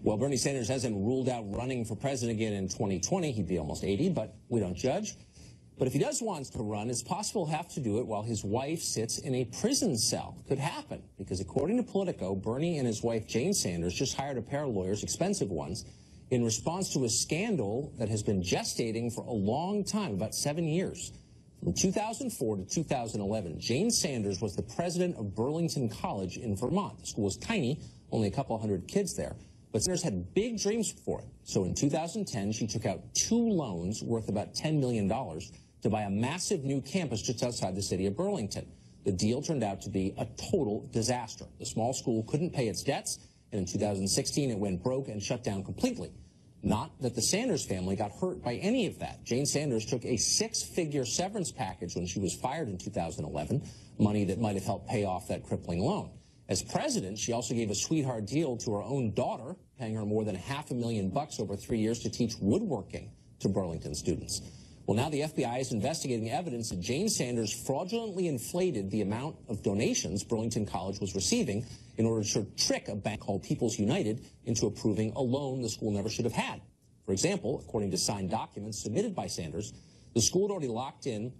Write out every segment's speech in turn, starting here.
Well, Bernie Sanders hasn't ruled out running for president again in 2020. He'd be almost 80, but we don't judge. But if he does want to run, it's possible he'll have to do it while his wife sits in a prison cell. Could happen, because according to Politico, Bernie and his wife Jane Sanders just hired a pair of lawyers, expensive ones, in response to a scandal that has been gestating for a long time, about 7 years. From 2004 to 2011, Jane Sanders was the president of Burlington College in Vermont. The school was tiny, only a couple hundred kids there. But Sanders had big dreams for it. So in 2010, she took out 2 loans worth about $10 million to buy a massive new campus just outside the city of Burlington. The deal turned out to be a total disaster. The small school couldn't pay its debts, and in 2016, it went broke and shut down completely. Not that the Sanders family got hurt by any of that. Jane Sanders took a 6-figure severance package when she was fired in 2011, money that might have helped pay off that crippling loan. As president, she also gave a sweetheart deal to her own daughter, paying her more than $500,000 over 3 years to teach woodworking to Burlington students. Well, now the FBI is investigating evidence that Jane Sanders fraudulently inflated the amount of donations Burlington College was receiving in order to trick a bank called People's United into approving a loan the school never should have had. For example, according to signed documents submitted by Sanders, the school had already locked in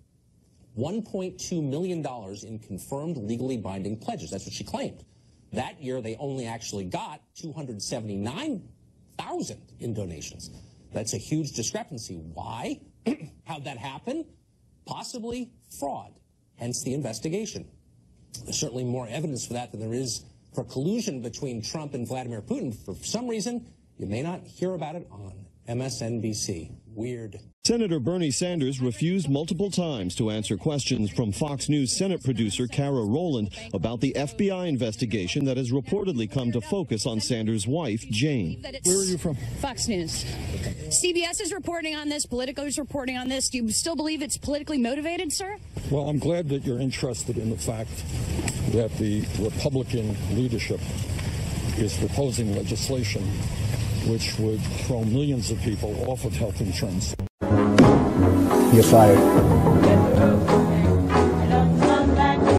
$1.2 million in confirmed legally binding pledges. That's what she claimed. That year, they only actually got $279,000 in donations. That's a huge discrepancy. Why? How'd that happen? Possibly fraud, hence the investigation. There's certainly more evidence for that than there is for collusion between Trump and Vladimir Putin. For some reason, you may not hear about it on MSNBC. Weird. Senator Bernie Sanders refused multiple times to answer questions from Fox News Senate producer Kara Rowland about the FBI investigation that has reportedly come to focus on Sanders' wife, Jane. Where are you from? Fox News. CBS is reporting on this. Politico is reporting on this. Do you still believe it's politically motivated, sir? Well, I'm glad that you're interested in the fact that the Republican leadership is proposing legislation which would throw millions of people off of health insurance. You're fired.